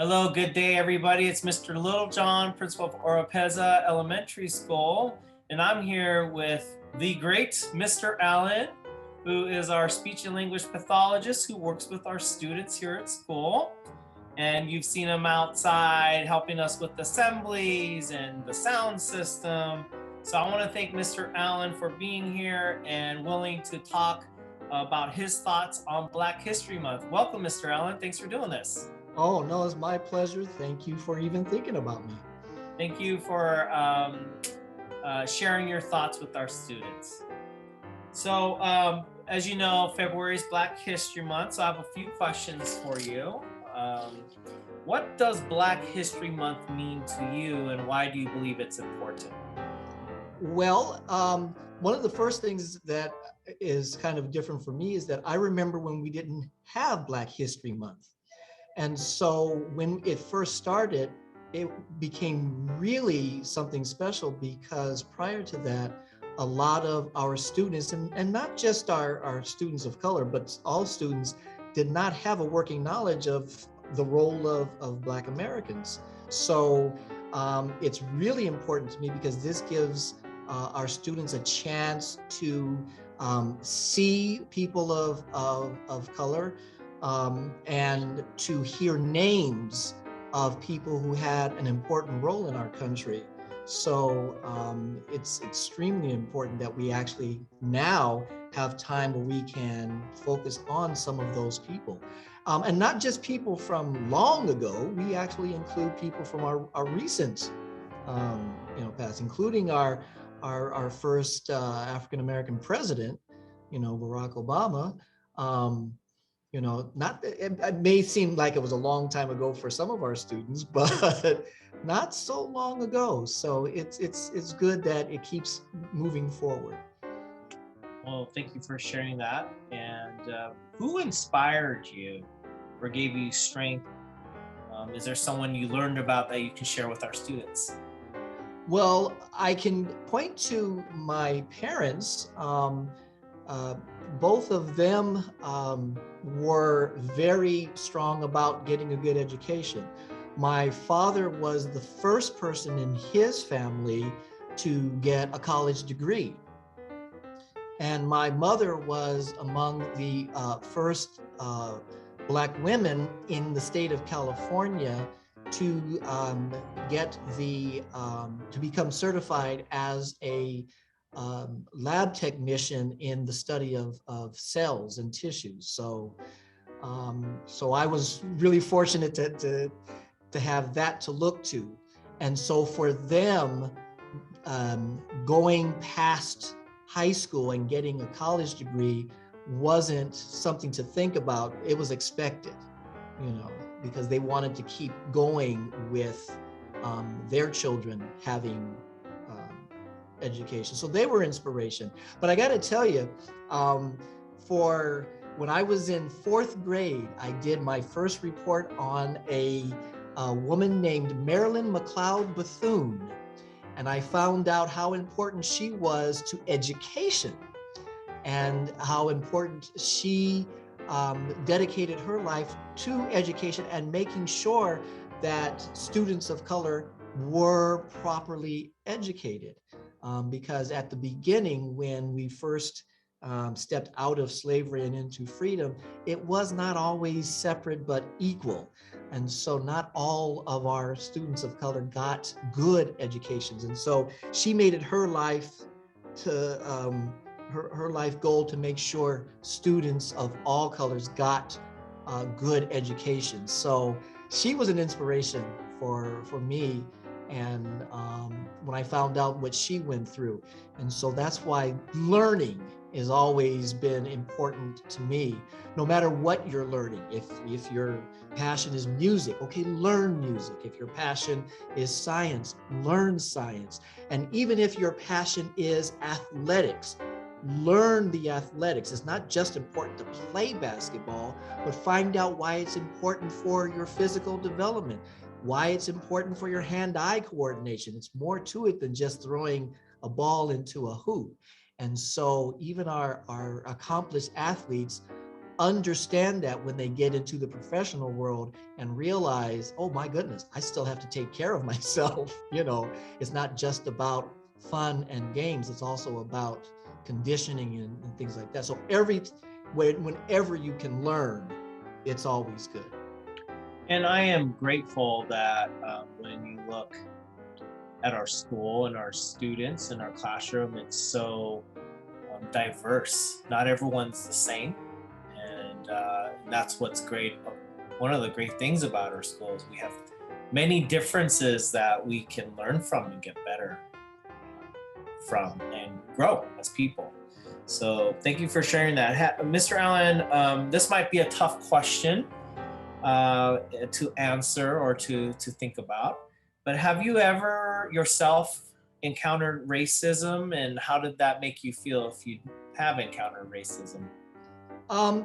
Hello, good day, everybody. It's Mr. Littlejohn, principal of Oropeza Elementary School, and I'm here with the great Mr. Allen, who is our speech and language pathologist who works with our students here at school. And you've seen him outside helping us with assemblies and the sound system. So I want to thank Mr. Allen for being here and willing to talk about his thoughts on Black History Month. Welcome, Mr. Allen. Thanks for doing this. Oh, no, it's my pleasure. Thank you for even thinking about me. Thank you for sharing your thoughts with our students. So, as you know, February is Black History Month, so I have a few questions for you. What does Black History Month mean to you, and why do you believe it's important? Well, one of the first things that is kind of different for me is that I remember when we didn't have Black History Month. And so when it first started, it became really something special because prior to that, a lot of our students, and not just our students of color, but all students, did not have a working knowledge of the role of Black Americans. So it's really important to me because this gives our students a chance to see people of color, and to hear names of people who had an important role in our country. So it's extremely important that we actually now have time where we can focus on some of those people. And not just people from long ago, we actually include people from our recent past, including our first African-American president, Barack Obama. Not it may seem like it was a long time ago for some of our students, but not so long ago. So it's good that it keeps moving forward. Well, thank you for sharing that. And who inspired you or gave you strength? Is there someone you learned about that you can share with our students? Well, I can point to my parents. Both of them were very strong about getting a good education. My father was the first person in his family to get a college degree. And my mother was among the first Black women in the state of California to get to become certified as a lab technician in the study of cells and tissues. So I was really fortunate to have that to look to. And so for them, going past high school and getting a college degree wasn't something to think about. It was expected, because they wanted to keep going with their children having education. So they were inspiration. But I got to tell you, for when I was in fourth grade, I did my first report on a woman named Marilyn McLeod Bethune. And I found out how important she was to education and how important she dedicated her life to education and making sure that students of color were properly educated. Because at the beginning, when we first stepped out of slavery and into freedom, it was not always separate but equal. And so not all of our students of color got good educations. And so she made it her life to her life goal to make sure students of all colors got good education. So she was an inspiration for me. And when I found out what she went through. And so that's why learning has always been important to me, no matter what you're learning. If your passion is music, okay, learn music. If your passion is science, learn science. And even if your passion is athletics, learn the athletics. It's not just important to play basketball, but find out why it's important for your physical development, why it's important for your hand-eye coordination. It's more to it than just throwing a ball into a hoop. And so even our accomplished athletes understand that when they get into the professional world and realize, oh my goodness, I still have to take care of myself. It's not just about fun and games. It's also about conditioning and things like that. So whenever you can learn, it's always good. And I am grateful that when you look at our school and our students in our classroom, it's so diverse. Not everyone's the same. And that's what's great. One of the great things about our school is we have many differences that we can learn from and get better from and grow as people. So thank you for sharing that. Mr. Allen, this might be a tough question to answer or to think about, but have you ever yourself encountered racism, and how did that make you feel if you have encountered racism?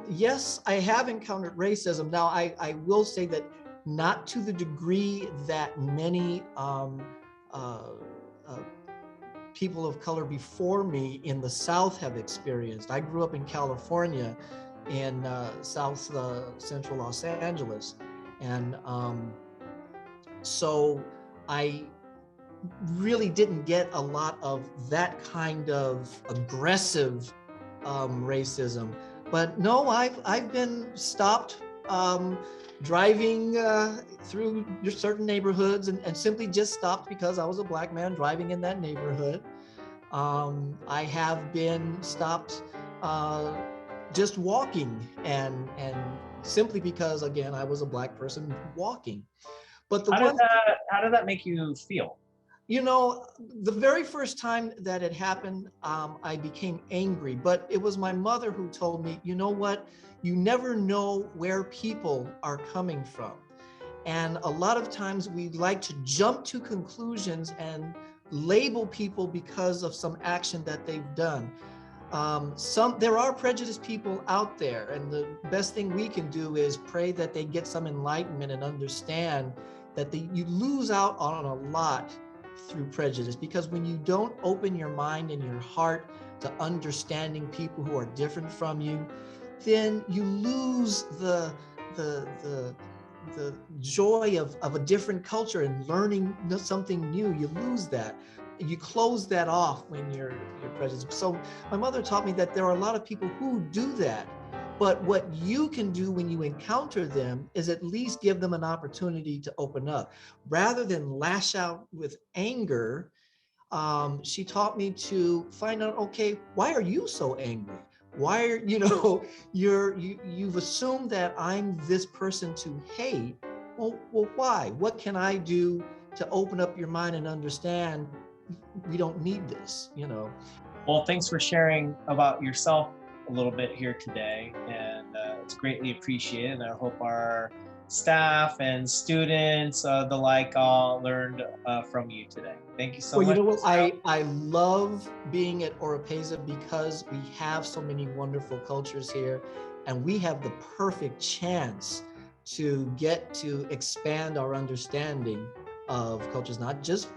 Yes, I have encountered racism. Now, I will say that not to the degree that many uh, uh, people of color before me in the South have experienced. I grew up in California, in South Central Los Angeles, and so I really didn't get a lot of that kind of aggressive racism. But no, I've been stopped driving through certain neighborhoods and simply just stopped because I was a Black man driving in that neighborhood. I have been stopped just walking and simply because, again, I was a Black person walking. But the one How did that make you feel? The very first time that it happened, I became angry, but it was my mother who told me, you know what, you never know where people are coming from. And a lot of times we like to jump to conclusions and label people because of some action that they've done. There are prejudiced people out there, and the best thing we can do is pray that they get some enlightenment and understand that you lose out on a lot through prejudice, because when you don't open your mind and your heart to understanding people who are different from you, then you lose the joy of a different culture and learning something new. You lose that. You close that off when you're prejudiced. So my mother taught me that there are a lot of people who do that. But what you can do when you encounter them is at least give them an opportunity to open up. Rather than lash out with anger, she taught me to find out, okay, why are you so angry? Why are, you've assumed that I'm this person to hate. Well, why? What can I do to open up your mind and understand we don't need this, Well, thanks for sharing about yourself a little bit here today, and it's greatly appreciated. And I hope our staff and students, the like, all learned from you today. Thank you so Well, you much. know what? I love being at Oropesa because we have so many wonderful cultures here, and we have the perfect chance to get to expand our understanding of cultures, not just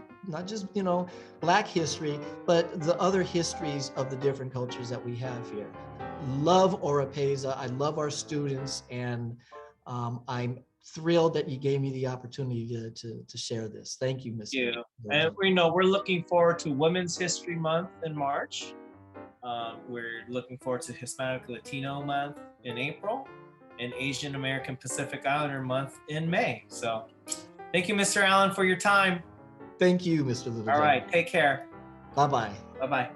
Black history, but the other histories of the different cultures that we have here. Love Oropesa. I love our students, and I'm thrilled that you gave me the opportunity to share this. Thank you, Mr. You. And we're looking forward to Women's History Month in March. We're looking forward to Hispanic Latino Month in April, and Asian American Pacific Islander Month in May. So thank you, Mr. Allen, for your time. Thank you, Mr. Littlejohn. All right, take care. Bye-bye. Bye-bye.